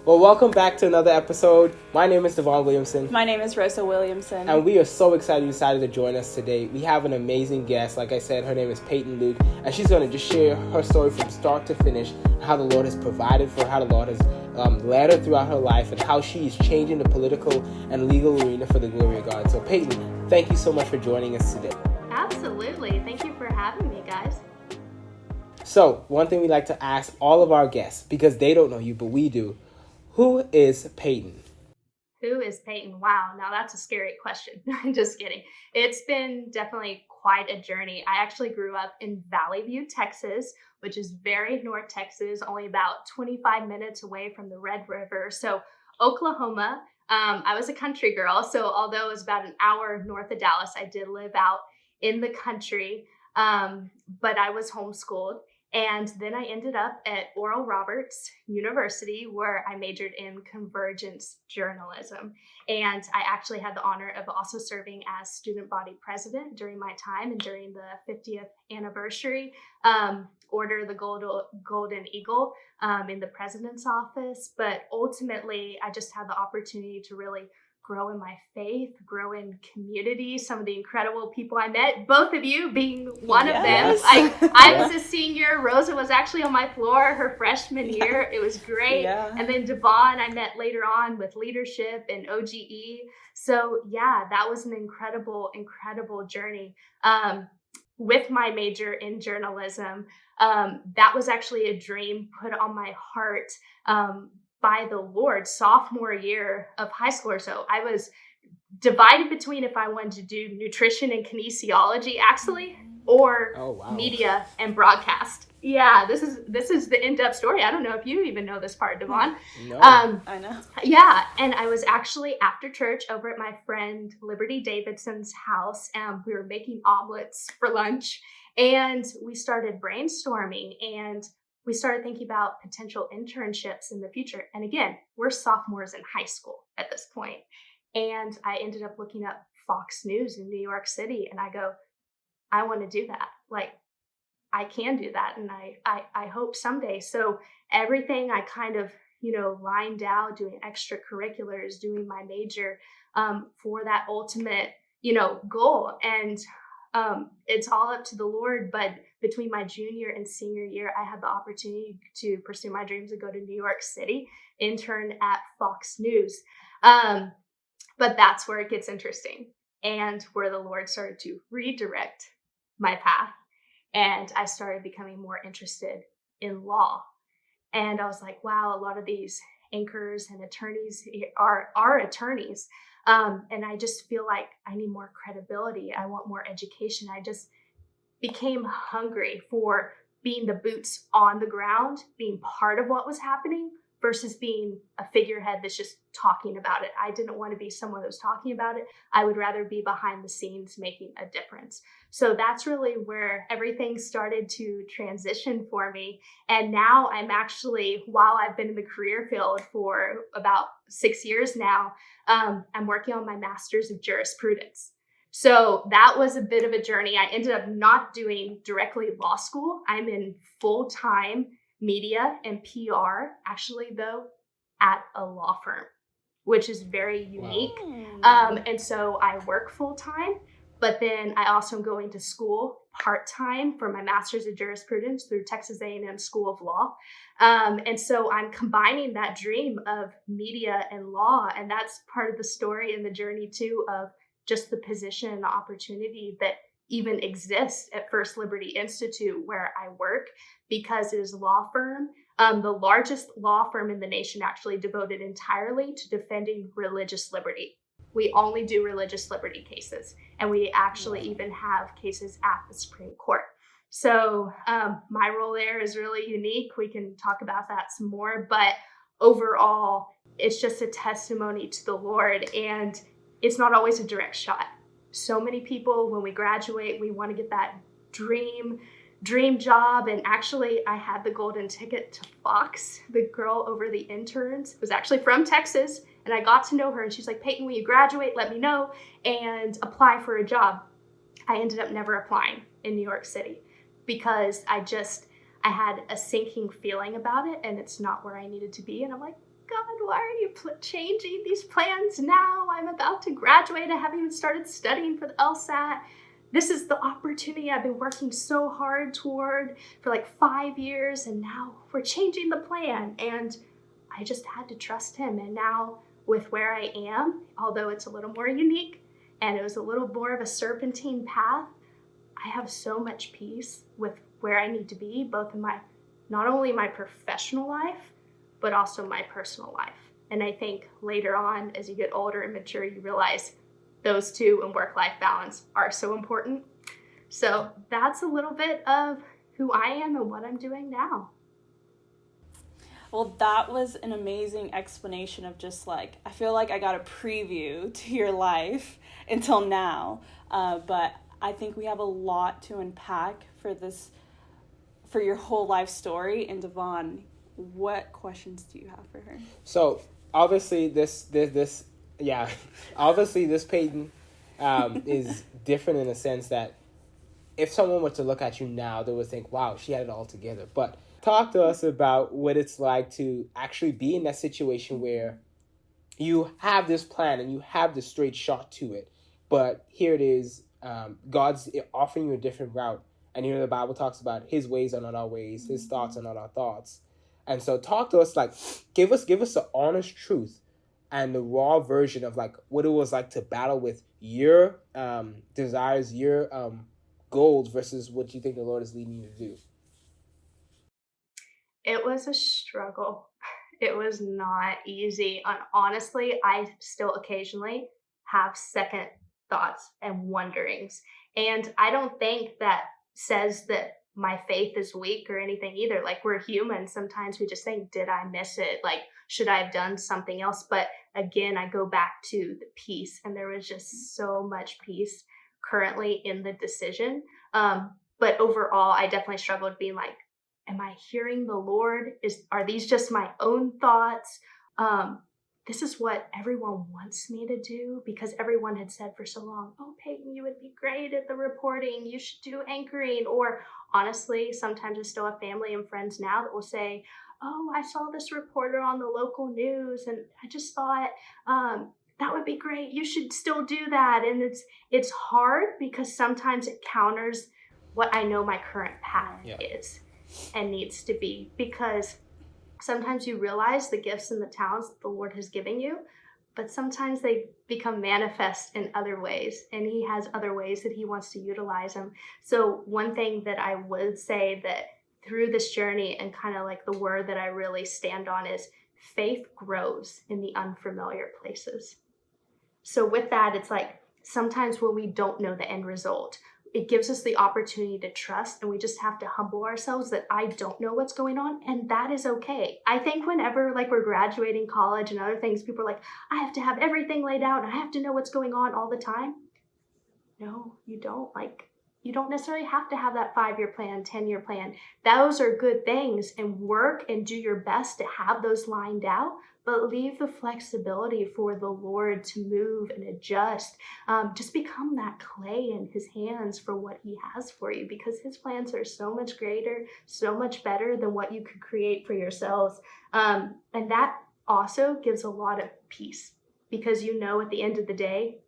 Well, welcome back to another episode. My name is Devon Williamson. My name is Rosa Williamson. And we are so excited you decided to join us today. We have an amazing guest. Like I said, her name is Peyton Luke, and she's going to just share her story from start to finish, how the Lord has provided for her, how the Lord has led her throughout her life, and how she is changing the political and legal arena for the glory of God. So, Peyton, thank you so much for joining us today. Absolutely. Thank you for having me, guys. So, one thing we like to ask all of our guests, because they don't know you, but we do, who is Peyton? Who is Peyton? Wow, now that's a scary question. I'm just kidding. It's been definitely quite a journey. I actually grew up in Valley View, Texas, which is very North Texas, only about 25 minutes away from the Red River. So Oklahoma, I was a country girl. So although it was about an hour north of Dallas, I did live out in the country, but I was homeschooled. And then I ended up at Oral Roberts University, where I majored in convergence journalism. And I actually had the honor of also serving as student body president during my time and during the 50th anniversary, Order the Golden Eagle in the president's office. But ultimately, I just had the opportunity to really grow in my faith, grow in community, some of the incredible people I met, both of you being one of them. I was a senior. Rosa was actually on my floor her freshman year. It was great. Yeah. And then Devon, I met later on with leadership and OGE. So yeah, that was an incredible, incredible journey. With my major in journalism, that was actually a dream put on my heart by the Lord sophomore year of high school or so. I was divided between if I wanted to do nutrition and kinesiology actually, or media and broadcast. Yeah, this is the in-depth story. I don't know if you even know this part, Devon. No, I know. Yeah, and I was actually after church over at my friend Liberty Davidson's house, and we were making omelets for lunch, and we started brainstorming, and we started thinking about potential internships in the future. And again, we're sophomores in high school at this point. And I ended up looking up Fox News in New York City, and I go, I want to do that. Like, I can do that. And I hope someday. So everything I kind of, lined out, doing extracurriculars, doing my major for that ultimate, goal. And it's all up to the Lord. But between my junior and senior year, I had the opportunity to pursue my dreams and go to New York City, intern at Fox News. But that's where it gets interesting and where the Lord started to redirect my path. And I started becoming more interested in law. And I was like, wow, a lot of these anchors and attorneys are attorneys. And I just feel like I need more credibility. I want more education. I just became hungry for being the boots on the ground, being part of what was happening versus being a figurehead that's just talking about it. I didn't want to be someone that was talking about it. I would rather be behind the scenes making a difference. So that's really where everything started to transition for me. And now I'm actually, while I've been in the career field for about 6 years now, I'm working on my master's of jurisprudence. So that was a bit of a journey. I ended up not doing directly law school. I'm in full-time media and PR, actually, though, at a law firm, which is very unique. Wow. And so I work full-time, but then I also am going to school part-time for my master's of jurisprudence through Texas A&M School of Law. And so I'm combining that dream of media and law, and that's part of the story and the journey, too, of just the position and the opportunity that even exists at First Liberty Institute, where I work, because it is a law firm, the largest law firm in the nation, actually devoted entirely to defending religious liberty. We only do religious liberty cases, and we actually even have cases at the Supreme Court. So my role there is really unique. We can talk about that some more, but overall, it's just a testimony to the Lord, and it's not always a direct shot. So many people, when we graduate, we want to get that dream job. And actually, I had the golden ticket to Fox. The girl over the interns was actually from Texas, and I got to know her. And she's like, Peyton, when you graduate, let me know and apply for a job. I ended up never applying in New York City because I had a sinking feeling about it, and it's not where I needed to be. And I'm like, God, why are you changing these plans now? I'm about to graduate. I haven't even started studying for the LSAT. This is the opportunity I've been working so hard toward for like 5 years, and now we're changing the plan. And I just had to trust him. And now with where I am, although it's a little more unique and it was a little more of a serpentine path, I have so much peace with where I need to be, both in not only my professional life, but also my personal life. And I think later on, as you get older and mature, you realize those two and work-life balance are so important. So that's a little bit of who I am and what I'm doing now. Well, that was an amazing explanation of just like, I feel like I got a preview to your life until now. But I think we have a lot to unpack for your whole life story. And Devon, what questions do you have for her? So obviously this Peyton is different in the sense that if someone were to look at you now, they would think, wow, she had it all together. But talk to us about what it's like to actually be in that situation where you have this plan and you have this straight shot to it. But here it is, God's offering you a different route. And the Bible talks about his ways are not our ways, his thoughts are not our thoughts. And so talk to us, like, give us the honest truth and the raw version of like what it was like to battle with your desires, your goals versus what you think the Lord is leading you to do. It was a struggle. It was not easy. And honestly, I still occasionally have second thoughts and wonderings. And I don't think that says that my faith is weak or anything either. Like, we're human. Sometimes we just think, did I miss it? Like, should I have done something else? But again, I go back to the peace, and there was just so much peace currently in the decision. But overall, I definitely struggled being like, am I hearing the Lord? Are these just my own thoughts? This is what everyone wants me to do, because everyone had said for so long, oh, Peyton, you would be great at the reporting. You should do anchoring. Or honestly, sometimes I still have family and friends now that will say, oh, I saw this reporter on the local news and I just thought that would be great. You should still do that. And it's hard because sometimes it counters what I know my current path is and needs to be, because sometimes you realize the gifts and the talents that the Lord has given you, but sometimes they become manifest in other ways, and he has other ways that he wants to utilize them. So one thing that I would say that through this journey, and kind of like the word that I really stand on, is faith grows in the unfamiliar places. So with that, it's like sometimes when we don't know the end result, it gives us the opportunity to trust, and we just have to humble ourselves that I don't know what's going on, and that is okay. I think whenever like we're graduating college and other things, people are like, I have to have everything laid out and I have to know what's going on all the time. No, you don't. Like, you don't necessarily have to have that 5-year plan, 10-year plan. Those are good things, and work and do your best to have those lined out, but leave the flexibility for the Lord to move and adjust. Just become that clay in his hands for what he has for you, because his plans are so much greater, so much better than what you could create for yourselves. And that also gives a lot of peace, because you know at the end of the day,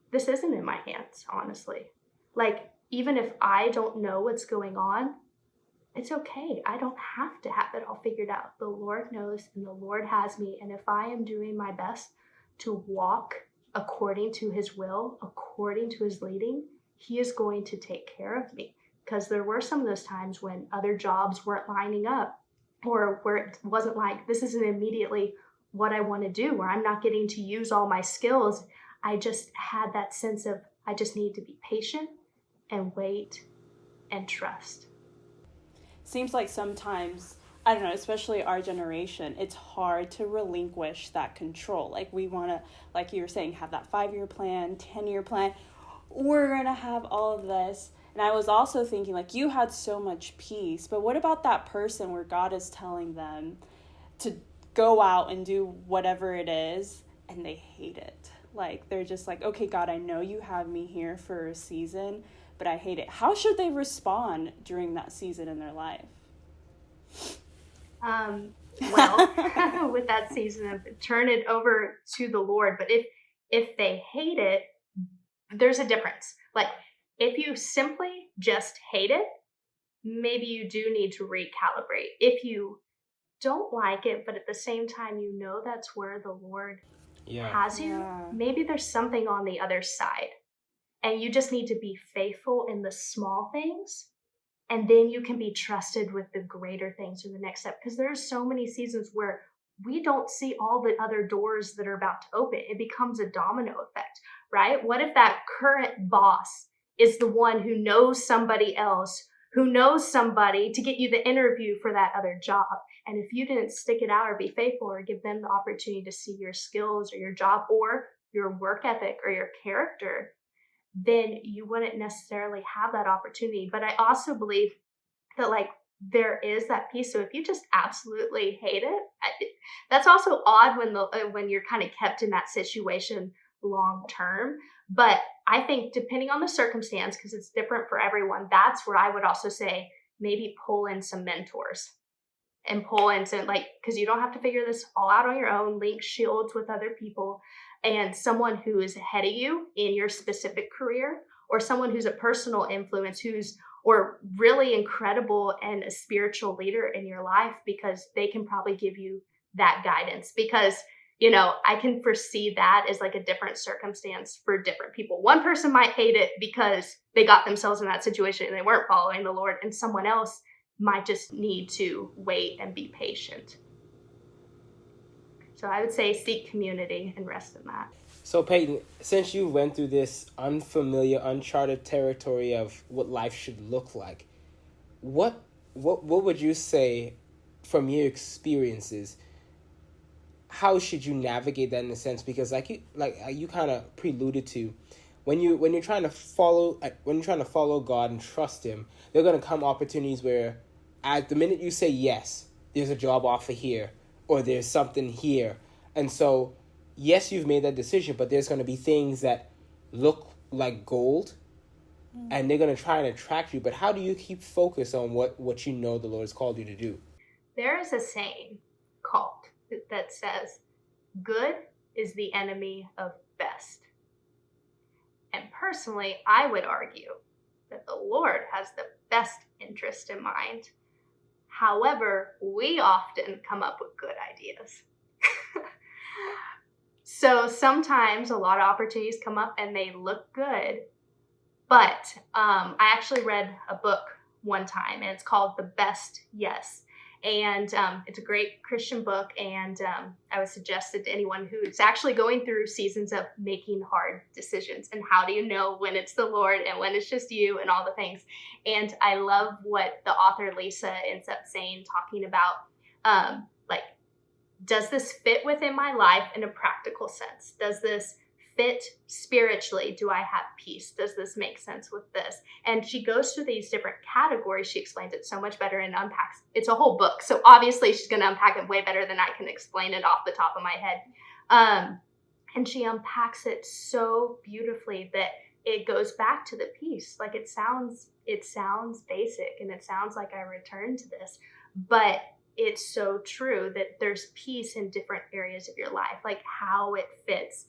this isn't in my hands, honestly. Like, even if I don't know what's going on, it's okay. I don't have to have it all figured out. The Lord knows, and the Lord has me. And if I am doing my best to walk according to his will, according to his leading, he is going to take care of me. Because there were some of those times when other jobs weren't lining up, or where it wasn't like, this isn't immediately what I want to do, where I'm not getting to use all my skills. I just had that sense of, I just need to be patient and wait and trust. Seems like sometimes, I don't know, especially our generation, it's hard to relinquish that control. Like, we want to, like you were saying, have that 5-year plan, 10-year plan. We're going to have all of this. And I was also thinking, like, you had so much peace, but what about that person where God is telling them to go out and do whatever it is, and they hate it? Like, they're just like, okay, God, I know you have me here for a season, but I hate it. How should they respond during that season in their life? well with that season of turn it over to the Lord. But if they hate it, there's a difference. Like if you simply just hate it, maybe you do need to recalibrate. If you don't like it, but at the same time you know that's where the Lord Yeah. has you, Yeah. maybe there's something on the other side. And you just need to be faithful in the small things, and then you can be trusted with the greater things in the next step. Because there's so many seasons where we don't see all the other doors that are about to open. It becomes a domino effect, right? What if that current boss is the one who knows somebody else who knows somebody to get you the interview for that other job? And if you didn't stick it out or be faithful or give them the opportunity to see your skills or your job or your work ethic or your character, then you wouldn't necessarily have that opportunity. But I also believe that like there is that piece. So if you just absolutely hate it, that's also odd when you're kind of kept in that situation long term. But I think depending on the circumstance, because it's different for everyone, that's where I would also say maybe pull in some mentors and pull into like, because you don't have to figure this all out on your own. Link shields with other people and someone who is ahead of you in your specific career, or someone who's a personal influence, who's or really incredible and a spiritual leader in your life, because they can probably give you that guidance. Because I can foresee that as like a different circumstance for different people. One person might hate it because they got themselves in that situation and they weren't following the Lord, and someone else might just need to wait and be patient. So I would say seek community and rest in that. So Peyton, since you went through this unfamiliar, uncharted territory of what life should look like, what would you say from your experiences? How should you navigate that in a sense? Because like you kind of preluded to, when you're trying to follow God and trust Him, there are going to come opportunities where, at the minute you say yes, there's a job offer here, or there's something here, and so yes, you've made that decision, but there's going to be things that look like gold, and they're going to try and attract you. But how do you keep focus on what you know the Lord has called you to do? There is a saying called that says, good is the enemy of best. And personally, I would argue that the Lord has the best interest in mind. However, we often come up with good ideas. So sometimes a lot of opportunities come up and they look good. But I actually read a book one time, and it's called The Best Yes. And it's a great Christian book, and I would suggest it to anyone who's actually going through seasons of making hard decisions. And how do you know when it's the Lord and when it's just you and all the things? And I love what the author Lisa ends up saying, talking about does this fit within my life in a practical sense? Does this fit spiritually? Do I have peace? Does this make sense with this? And she goes through these different categories. She explains it so much better and unpacks. It's a whole book. So obviously she's going to unpack it way better than I can explain it off the top of my head. And she unpacks it so beautifully that it goes back to the peace. Like it sounds basic, and it sounds like I return to this, but it's so true that there's peace in different areas of your life, like how it fits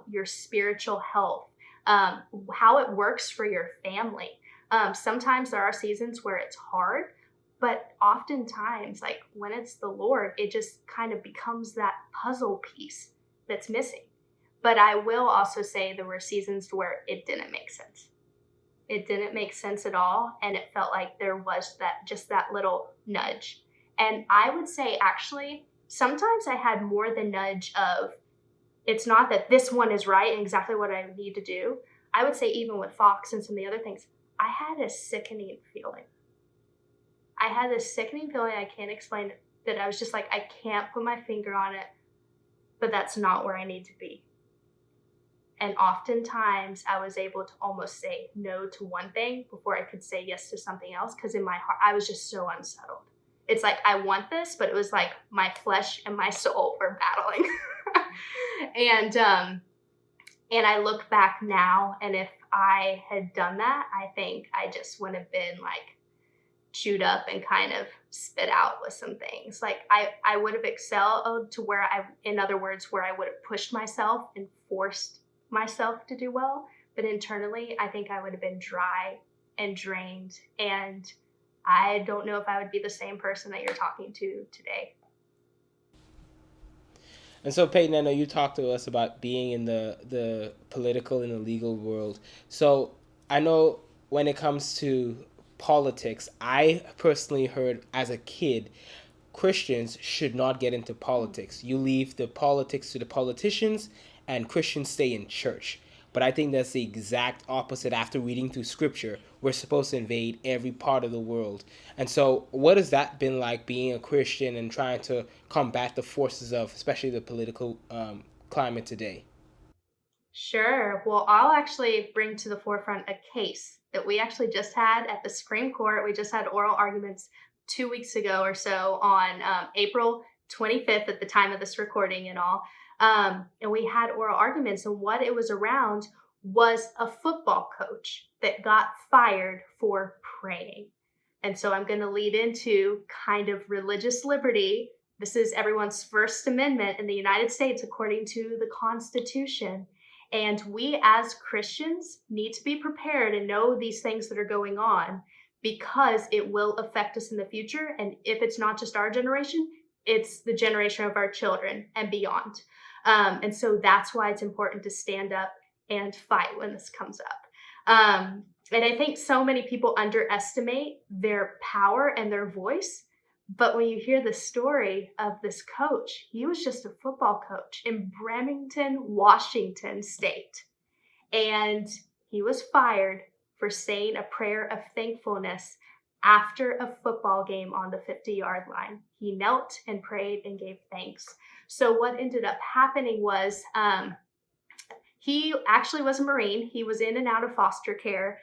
your spiritual health, how it works for your family. Sometimes there are seasons where it's hard, but oftentimes, like when it's the Lord, it just kind of becomes that puzzle piece that's missing. But I will also say there were seasons where it didn't make sense. It didn't make sense at all, and it felt like there was that little nudge. And I would say, actually, sometimes I had more the nudge of, it's not that this one is right and exactly what I need to do. I would say even with Fox and some of the other things, I had a sickening feeling. I had this sickening feeling I can't explain, that I was just like, I can't put my finger on it, but that's not where I need to be. And oftentimes I was able to almost say no to one thing before I could say yes to something else, because in my heart, I was just so unsettled. It's like, I want this, but it was like my flesh and my soul were battling. And I look back now, and if I had done that, I think I just would have been like chewed up and kind of spit out with some things. Like I would have excelled to where in other words, where I would have pushed myself and forced myself to do well. But internally, I think I would have been dry and drained. And I don't know if I would be the same person that you're talking to today. And so, Peyton, I know you talked to us about being in the political and the legal world. So I know when it comes to politics, I personally heard as a kid, Christians should not get into politics. You leave the politics to the politicians, and Christians stay in church. But I think that's the exact opposite after reading through scripture. We're supposed to invade every part of the world. And so what has that been like being a Christian and trying to combat the forces of especially the political climate today? Sure. Well, I'll actually bring to the forefront a case that we actually just had at the Supreme Court. We just had oral arguments 2 weeks ago or so on April 25th at the time of this recording and all. And we had oral arguments, and what it was around was a football coach that got fired for praying. And so I'm going to lead into kind of religious liberty. This is everyone's First Amendment in the United States, according to the Constitution. And we as Christians need to be prepared and know these things that are going on, because it will affect us in the future. And if it's not just our generation, it's the generation of our children and beyond. And so that's why it's important to stand up and fight when this comes up. And I think so many people underestimate their power and their voice. But when you hear the story of this coach, he was just a football coach in Bremerton, Washington State. And he was fired for saying a prayer of thankfulness after a football game on the 50-yard line. He knelt and prayed and gave thanks. So what ended up happening was he actually was a Marine. He was in and out of foster care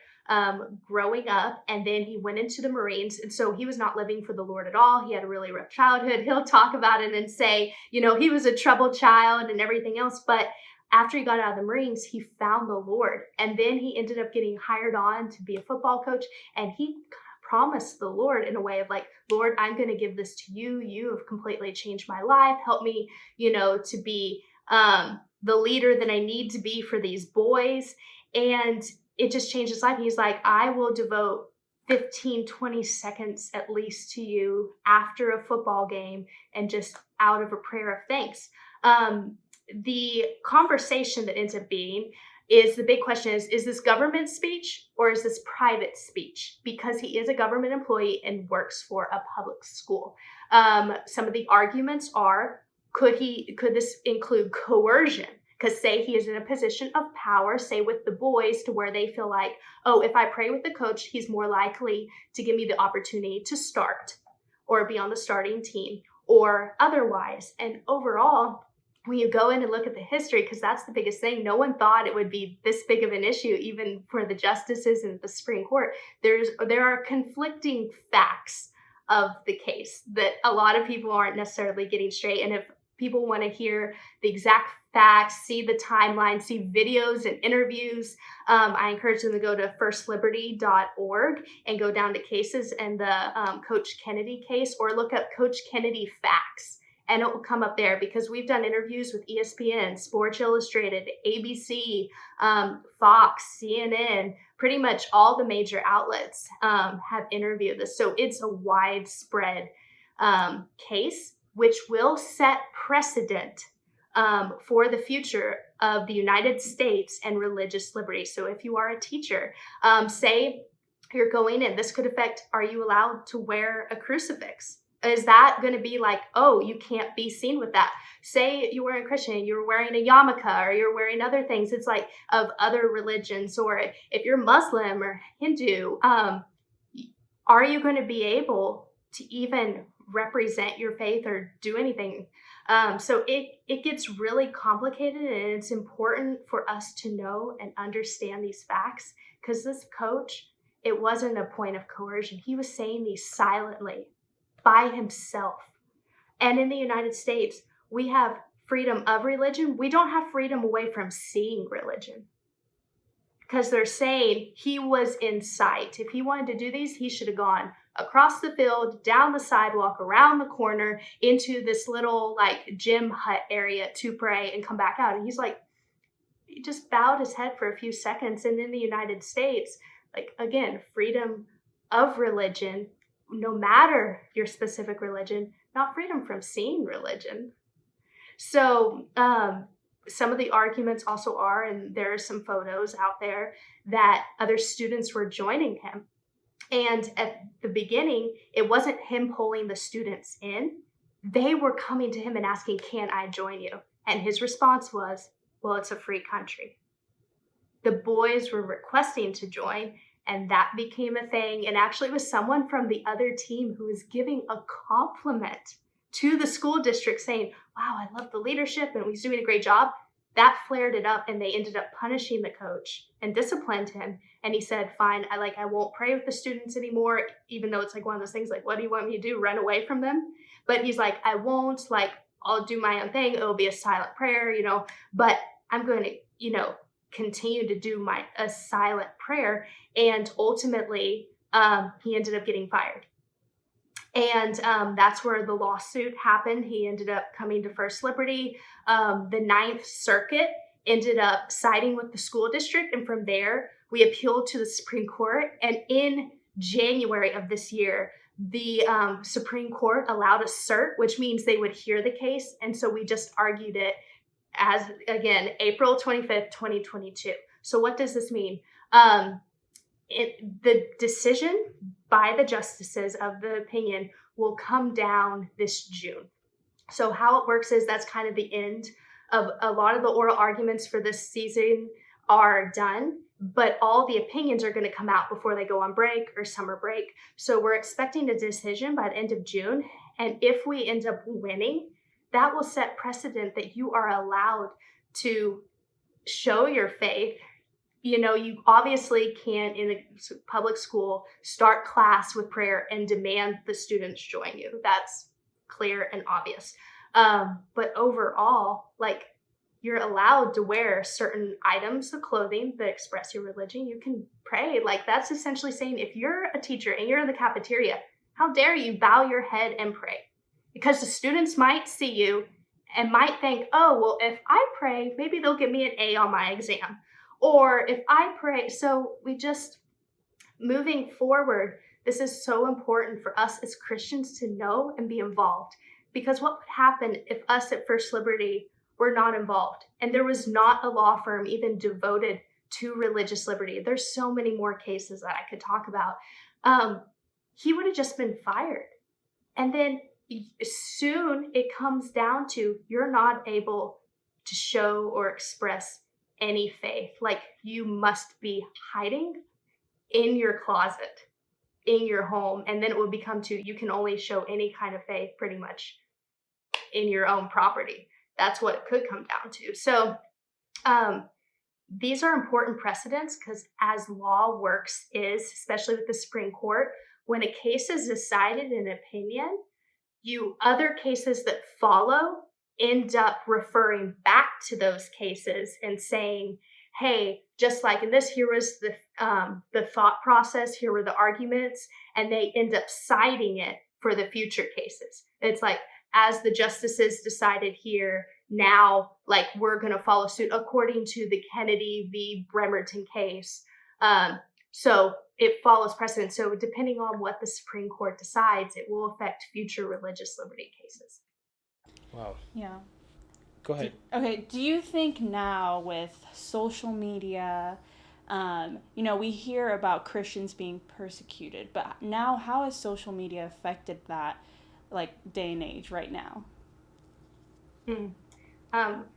growing up, and then he went into the Marines. And so he was not living for the Lord at all. He had a really rough childhood. He'll talk about it and say, he was a troubled child and everything else. But after he got out of the Marines, he found the Lord. And then he ended up getting hired on to be a football coach. And he promised the Lord in a way of like, Lord, I'm going to give this to you. You have completely changed my life. Help me, to be the leader that I need to be for these boys. And it just changed his life. He's like, I will devote 15, 20 seconds at least to you after a football game and just out of a prayer of thanks. The conversation that ends up being is the big question is this government speech or is this private speech? Because he is a government employee and works for a public school. Some of the arguments are, could this include coercion? Because say he is in a position of power, say with the boys, to where they feel like, oh, if I pray with the coach, he's more likely to give me the opportunity to start or be on the starting team or otherwise. And overall, when you go in and look at the history, because that's the biggest thing, no one thought it would be this big of an issue, even for the justices in the Supreme Court. There are conflicting facts of the case that a lot of people aren't necessarily getting straight. And if people want to hear the exact facts, see the timeline, see videos and interviews, I encourage them to go to firstliberty.org and go down to cases and the Coach Kennedy case, or look up Coach Kennedy facts. And it will come up there because we've done interviews with ESPN, Sports Illustrated, ABC, Fox, CNN, pretty much all the major outlets have interviewed this. So it's a widespread case, which will set precedent for the future of the United States and religious liberty. So if you are a teacher, say you're going in, this could affect, are you allowed to wear a crucifix? Is that going to be like, oh, you can't be seen with that? Say you were a Christian, you're wearing a yarmulke, or you're wearing other things. It's like of other religions, or if you're Muslim or Hindu, are you going to be able to even represent your faith or do anything? So it gets really complicated, and it's important for us to know and understand these facts, because this coach, it wasn't a point of coercion. He was saying these silently by himself. And in the United States, we have freedom of religion. We don't have freedom away from seeing religion, because they're saying he was in sight. If he wanted to do these, he should have gone across the field, down the sidewalk, around the corner, into this little like gym hut area to pray and come back out. And he's like, he just bowed his head for a few seconds. And in the United States, like, again, freedom of religion, no matter your specific religion, not freedom from seeing religion. So some of the arguments also are, and there are some photos out there, that other students were joining him. And at the beginning, it wasn't him pulling the students in. They were coming to him and asking, can I join you? And his response was, well, it's a free country. The boys were requesting to join, and that became a thing. And actually, it was someone from the other team who was giving a compliment to the school district saying, wow, I love the leadership and he's doing a great job. That flared it up, and they ended up punishing the coach and disciplined him. And he said, fine, I won't pray with the students anymore, even though it's like one of those things like, what do you want me to do? Run away from them? But he's like, I won't, like, I'll do my own thing. It'll be a silent prayer, but I'm going to, continue to do a silent prayer. And ultimately, he ended up getting fired. And that's where the lawsuit happened. He ended up coming to First Liberty. The Ninth Circuit ended up siding with the school district. And from there, we appealed to the Supreme Court. And in January of this year, the Supreme Court allowed a cert, which means they would hear the case. And so we just argued it as, again, April 25th, 2022. So what does this mean? The decision by the justices of the opinion will come down this June. So how it works is that's kind of the end of a lot of the oral arguments for this season are done, but all the opinions are going to come out before they go on break or summer break. So we're expecting a decision by the end of June. And if we end up winning, that will set precedent that you are allowed to show your faith. You obviously can't in a public school start class with prayer and demand the students join you. That's clear and obvious. But overall, you're allowed to wear certain items of clothing that express your religion. You can pray. That's essentially saying if you're a teacher and you're in the cafeteria, how dare you bow your head and pray? Because the students might see you and might think, oh, well, if I pray, maybe they'll give me an A on my exam. Or if I pray, so moving forward, this is so important for us as Christians to know and be involved. Because what would happen if us at First Liberty were not involved and there was not a law firm even devoted to religious liberty? There's so many more cases that I could talk about. He would have just been fired. And then soon it comes down to you're not able to show or express any faith. You must be hiding in your closet, in your home, and then it will become to you can only show any kind of faith pretty much in your own property. That's what it could come down to. So these are important precedents because as law works especially with the Supreme Court, when a case is decided in opinion, other cases that follow end up referring back to those cases and saying, hey, just like in this, here was the thought process, here were the arguments, and they end up citing it for the future cases. It's like, as the justices decided here, now, we're going to follow suit according to the Kennedy v. Bremerton case. So it follows precedent. So depending on what the Supreme Court decides, it will affect future religious liberty cases. Wow. Yeah. Go ahead. Okay. Do you think now with social media, we hear about Christians being persecuted, but now how has social media affected that, day and age right now?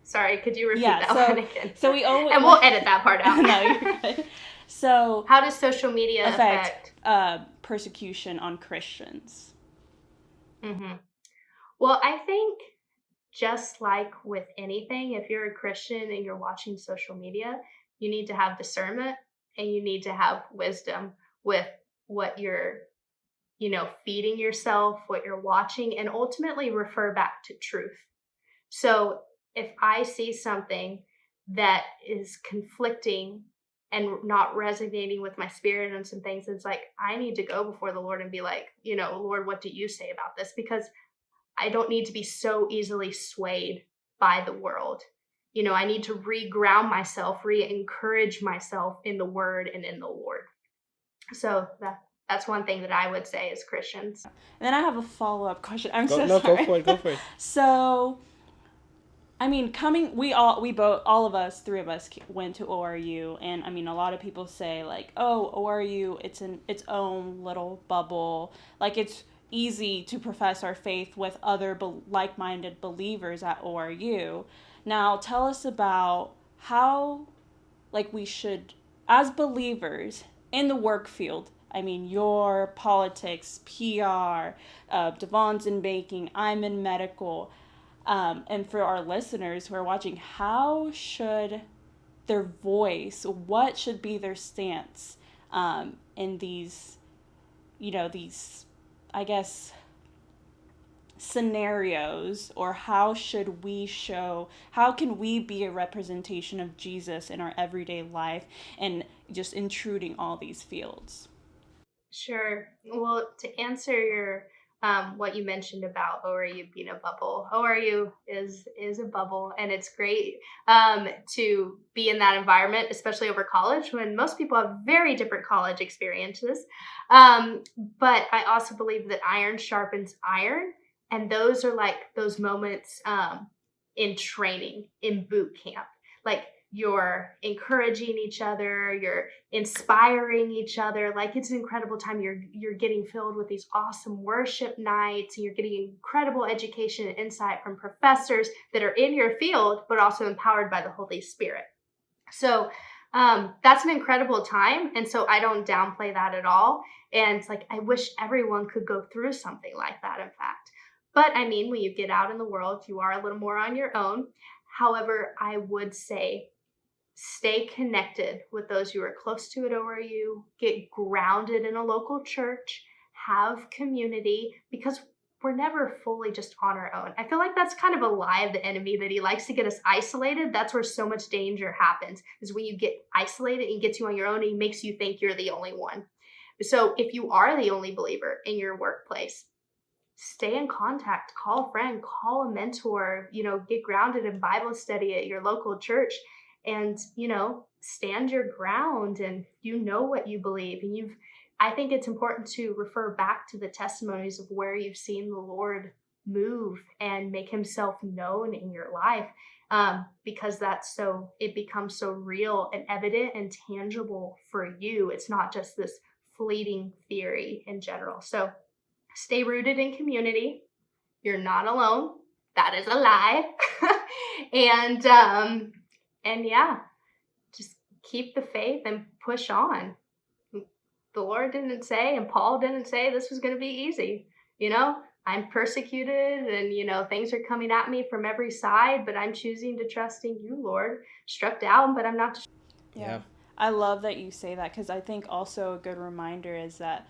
Sorry, could you repeat that one again? So we always, and we'll edit that part out. No, you're good. So how does social media affect persecution on Christians? Mm-hmm. Well, I think just like with anything, if you're a Christian and you're watching social media, you need to have discernment and you need to have wisdom with what you're, feeding yourself, what you're watching, and ultimately refer back to truth. So if I see something that is conflicting and not resonating with my spirit and some things, it's like I need to go before the Lord and be like, Lord, what do you say about this? Because I don't need to be so easily swayed by the world. I need to re-ground myself, re-encourage myself in the word and in the Lord. So that's one thing that I would say as Christians. And then I have a follow-up question. I'm Go, so no, sorry. Go for it. So, I mean, all of us, three of us went to ORU, and I mean, a lot of people say like, oh, ORU, it's in its own little bubble. Like, it's easy to profess our faith with other like-minded believers at ORU. Now, tell us about how, like, we should, as believers in the work field, I mean, your politics, PR, Devon's in banking, I'm in medical. And for our listeners who are watching, how should their voice, what should be their stance in these, I guess, scenarios, or how can we be a representation of Jesus in our everyday life and just intruding all these fields? Sure. Well, to answer your what you mentioned about ORU being a bubble, ORU is a bubble, and it's great to be in that environment, especially over college, when most people have very different college experiences. But I also believe that iron sharpens iron, and those are like those moments in training, in boot camp, like you're encouraging each other, you're inspiring each other. Like, it's an incredible time. You're getting filled with these awesome worship nights, and you're getting incredible education and insight from professors that are in your field, but also empowered by the Holy Spirit. So that's an incredible time. And so I don't downplay that at all. And like, I wish everyone could go through something like that, in fact. But I mean, when you get out in the world, you are a little more on your own. However, I would say stay connected with those you are close to at ORU, get grounded in a local church, have community, because we're never fully just on our own. I feel like that's kind of a lie of the enemy, that he likes to get us isolated. That's where so much danger happens, is when you get isolated and gets you on your own, and he makes you think you're the only one. So if you are the only believer in your workplace, stay in contact, call a friend, call a mentor, get grounded in Bible study at your local church, and stand your ground, and what you believe. And I think it's important to refer back to the testimonies of where you've seen the Lord move and make himself known in your life, because it becomes so real and evident and tangible for you. It's not just this fleeting theory in general. So stay rooted in community. You're not alone. That is a lie. And yeah, just keep the faith and push on. The Lord didn't say, and Paul didn't say, this was going to be easy. I'm persecuted, and things are coming at me from every side, but I'm choosing to trust in you, Lord. Struck down, but I'm not. Yeah. I love that you say that, because I think also a good reminder is that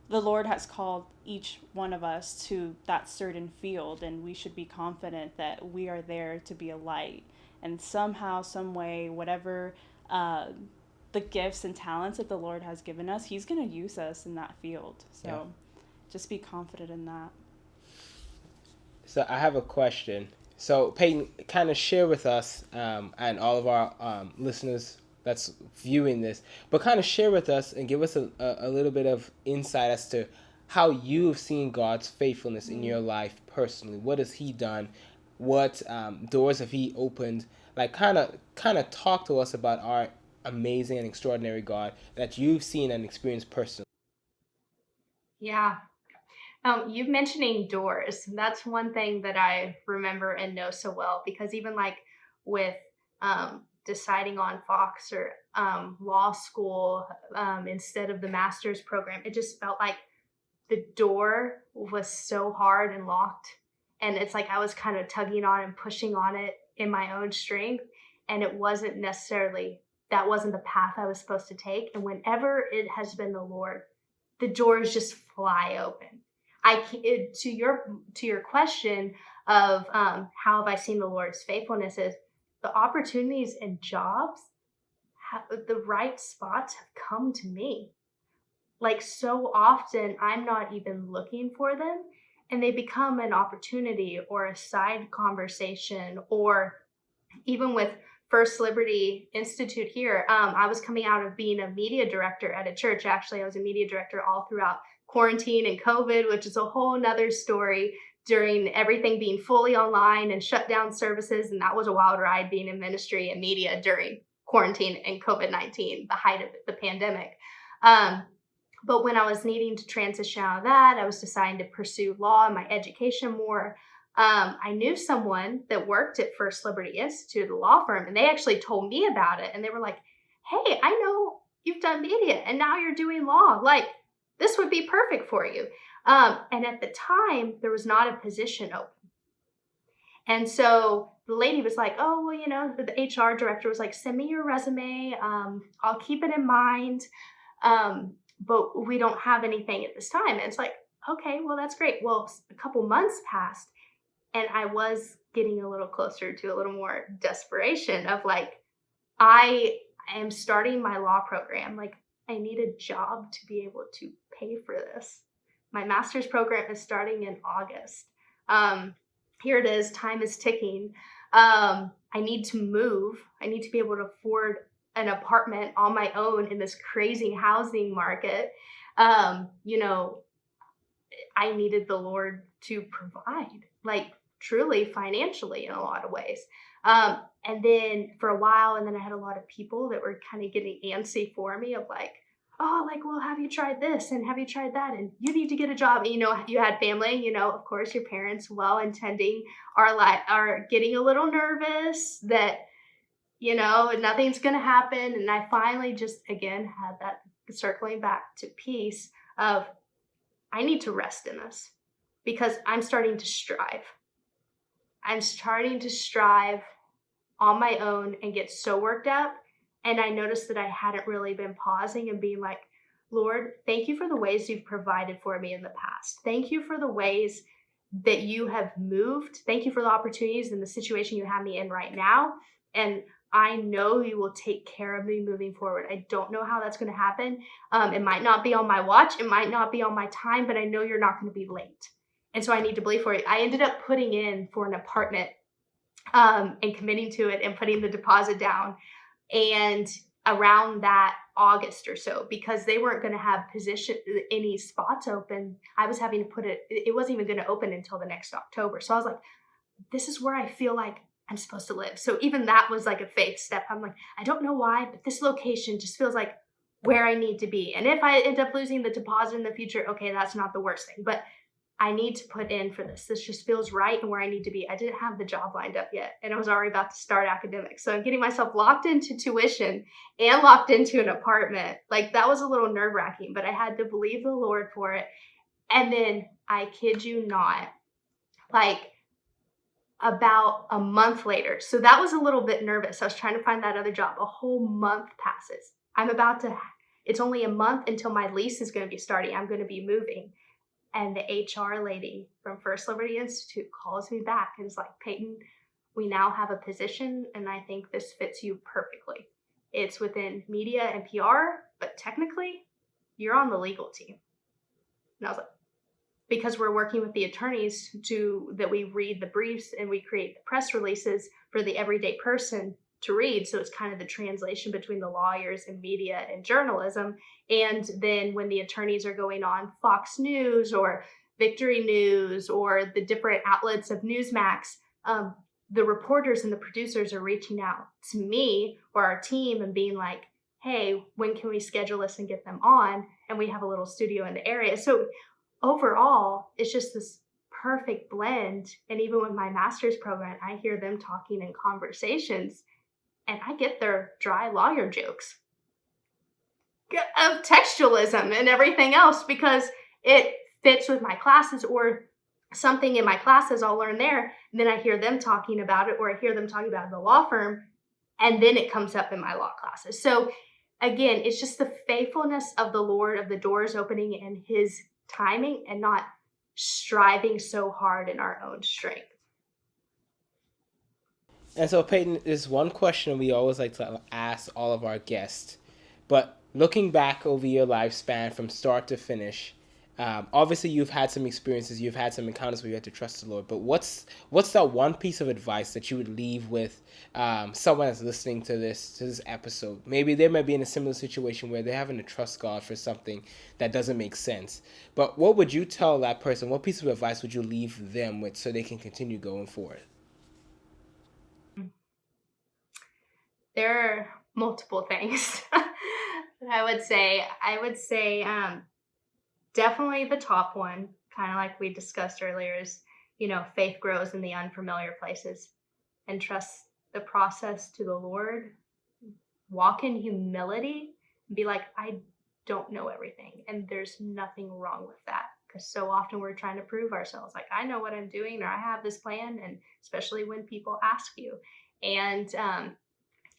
the Lord has called each one of us to that certain field, and we should be confident that we are there to be a light. And somehow, some way, whatever the gifts and talents that the Lord has given us, he's going to use us in that field. So just be confident in that. So I have a question. So Peyton, kind of share with us and all of our listeners that's viewing this, but kind of share with us and give us a little bit of insight as to how you've seen God's faithfulness in your life personally. What has he done? What doors have he opened? Like, kind of talk to us about our amazing and extraordinary God that you've seen and experienced personally. Yeah. You mentioning doors, that's one thing that I remember and know so well, because even like with deciding on Fox or law school instead of the master's program, it just felt like the door was so hard and locked. And it's like I was kind of tugging on and pushing on it in my own strength. And it wasn't necessarily, that wasn't the path I was supposed to take. And whenever it has been the Lord, the doors just fly open. To your question of how have I seen the Lord's faithfulness, is the opportunities and jobs the right spots have come to me. Like, so often I'm not even looking for them, and they become an opportunity or a side conversation. Or even with First Liberty Institute here, I was coming out of being a media director at a church. Actually, I was a media director all throughout quarantine and COVID, which is a whole nother story, during everything being fully online and shut down services. And that was a wild ride, being in ministry and media during quarantine and COVID-19, the height of the pandemic. But when I was needing to transition out of that, I was deciding to pursue law and my education more. I knew someone that worked at First Liberty Institute, the law firm, and they actually told me about it. And they were like, hey, I know you've done media and now you're doing law. Like, this would be perfect for you. And at the time, there was not a position open. And so the lady was like, oh, well, you know, the HR director was like, send me your resume. I'll keep it in mind. But we don't have anything at this time. And it's like, okay, well, that's great. Well, a couple months passed, and I was getting a little closer to a little more desperation of like, I am starting my law program. Like, I need a job to be able to pay for this. My master's program is starting in August. Here it is. Time is ticking. I need to move. I need to be able to afford an apartment on my own in this crazy housing market. You know, I needed the Lord to provide, like, truly financially in a lot of ways. And then for a while, and then I had a lot of people that were kind of getting antsy for me of like, oh, like, well, have you tried this? And have you tried that? And you need to get a job. And, you know, you had family, you know, of course, your parents, well-intending, are getting a little nervous that, you know, nothing's going to happen. And I finally just, again, had that circling back to peace of, I need to rest in this because I'm starting to strive. I'm starting to strive on my own and get so worked up. And I noticed that I hadn't really been pausing and being like, Lord, thank you for the ways you've provided for me in the past. Thank you for the ways that you have moved. Thank you for the opportunities and the situation you have me in right now. And I know you will take care of me moving forward. I don't know how that's going to happen. It might not be on my watch. It might not be on my time, but I know you're not going to be late. And so I need to believe for you. I ended up putting in for an apartment and committing to it and putting the deposit down. And around that August or so, because they weren't going to have any spots open, I was having to it wasn't even going to open until the next October. So I was like, this is where I feel like I'm supposed to live. So even that was like a faith step. I'm like, I don't know why, but this location just feels like where I need to be. And if I end up losing the deposit in the future, okay, that's not the worst thing, but I need to put in for this. This just feels right and where I need to be. I didn't have the job lined up yet, and I was already about to start academics. So I'm getting myself locked into tuition and locked into an apartment. Like, that was a little nerve-wracking, but I had to believe the Lord for it. And then, I kid you not, like, about a month later, so that was a little bit nervous. I was trying to find that other job. A whole month passes. It's only a month until my lease is going to be starting. I'm going to be moving. And the HR lady from First Liberty Institute calls me back and is like, Peyton, we now have a position, and I think this fits you perfectly. It's within media and PR, but technically, you're on the legal team. And I was like, because we're working with the attorneys that we read the briefs and we create the press releases for the everyday person to read. So it's kind of the translation between the lawyers and media and journalism. And then when the attorneys are going on Fox News or Victory News or the different outlets of Newsmax, the reporters and the producers are reaching out to me or our team and being like, hey, when can we schedule this and get them on? And we have a little studio in the area. So overall, it's just this perfect blend. And even with my master's program, I hear them talking in conversations, and I get their dry lawyer jokes of textualism and everything else because it fits with my classes, or something in my classes I'll learn there. And then I hear them talking about it, or I hear them talking about it in the law firm, and then it comes up in my law classes. So again, it's just the faithfulness of the Lord, of the doors opening and his timing, and not striving so hard in our own strength. And so, Peyton, there's one question we always like to ask all of our guests. But looking back over your lifespan from start to finish, obviously you've had some experiences, you've had some encounters where you had to trust the Lord. But what's that one piece of advice that you would leave with someone that's listening to this episode? Maybe they might be in a similar situation where they're having to trust God for something that doesn't make sense. But what would you tell that person? What piece of advice would you leave them with so they can continue going forward? There are multiple things that I would say. Definitely the top one, kind of like we discussed earlier, is, faith grows in the unfamiliar places, and trust the process to the Lord. Walk in humility and be like, I don't know everything. And there's nothing wrong with that, because so often we're trying to prove ourselves. Like, I know what I'm doing, or I have this plan. And especially when people ask you. And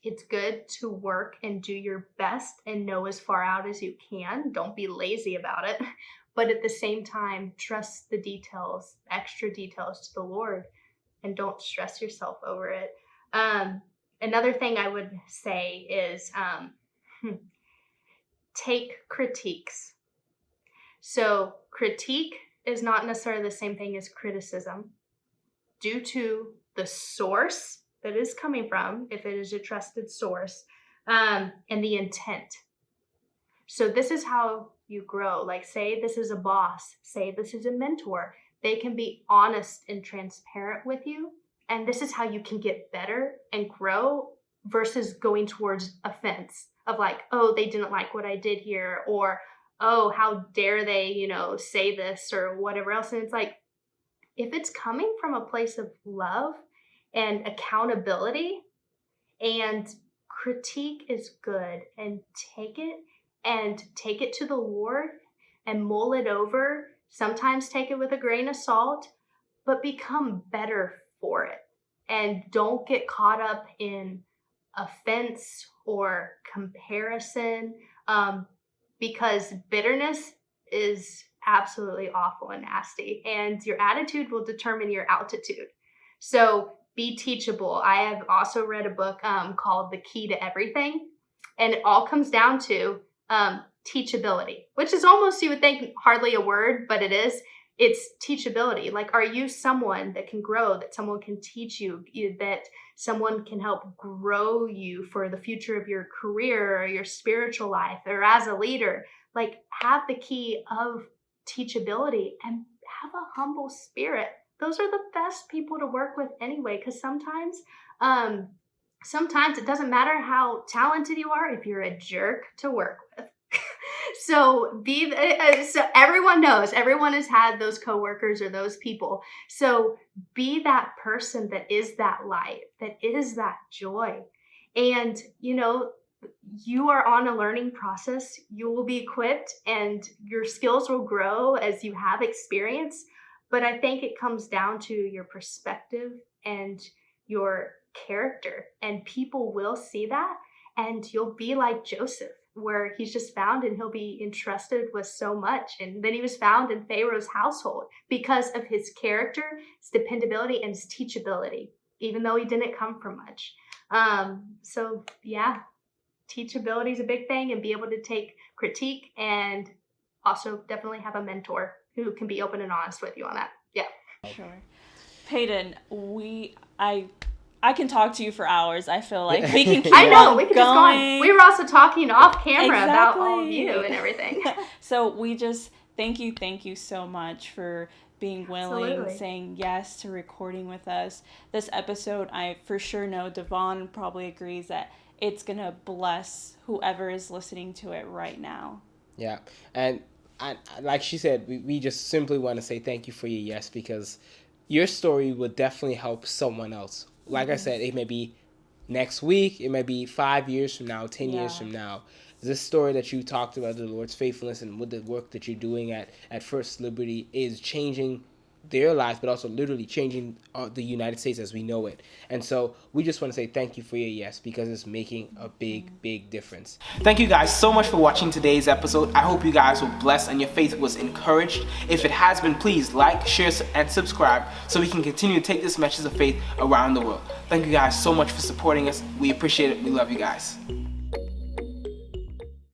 it's good to work and do your best and know as far out as you can. Don't be lazy about it. But at the same time, trust the details, extra details to the Lord, and don't stress yourself over it. Another thing I would say is take critiques. So critique is not necessarily the same thing as criticism, due to the source that is coming from, if it is a trusted source, and the intent. So this is how you grow. Like, say this is a boss, say this is a mentor. They can be honest and transparent with you. And this is how you can get better and grow, versus going towards offense of like, oh, they didn't like what I did here, or, oh, how dare they, say this or whatever else. And it's like, if it's coming from a place of love and accountability, and critique is good, and take it to the Lord and mull it over. Sometimes take it with a grain of salt, but become better for it. And don't get caught up in offense or comparison, because bitterness is absolutely awful and nasty, and your attitude will determine your altitude. So be teachable. I have also read a book called The Key to Everything, and it all comes down to teachability, which is almost, you would think, hardly a word, but it is. It's teachability. Like, are you someone that can grow, that someone can teach you, that someone can help grow you for the future of your career or your spiritual life, or as a leader? Like, have the key of teachability and have a humble spirit. Those are the best people to work with anyway, because sometimes it doesn't matter how talented you are if you're a jerk to work with. So everyone knows, everyone has had those coworkers or those people. So be that person that is that light, that is that joy. And, you are on a learning process. You will be equipped and your skills will grow as you have experience. But I think it comes down to your perspective and your character, and people will see that, and you'll be like Joseph, where he's just found and he'll be entrusted with so much. And then he was found in Pharaoh's household because of his character, his dependability, and his teachability, even though he didn't come from much. So yeah, teachability is a big thing, and be able to take critique, and also definitely have a mentor who can be open and honest with you on that. Yeah. Sure. Peyton, I can talk to you for hours. I feel like we can keep I know, we can going. just go on. We were also talking off camera about all of you and everything. So we just thank you so much for being willing, Absolutely. saying yes to recording with us. This episode, I for sure know Devon probably agrees that it's going to bless whoever is listening to it right now. Yeah. And like she said, we just simply want to say thank you for your yes, because your story will definitely help someone else. Like I said, it may be next week, it may be 5 years from now, 10 years from now. This story that you talked about, the Lord's faithfulness and with the work that you're doing at First Liberty, is changing their lives, but also literally changing the United States as we know it. And so we just want to say thank you for your yes, because it's making a big difference. Thank you guys so much for watching today's episode. I hope you guys were blessed and your faith was encouraged. If it has been, please like, share, and subscribe so we can continue to take this message of faith around the world. Thank you guys so much for supporting us. We appreciate it. We love you guys.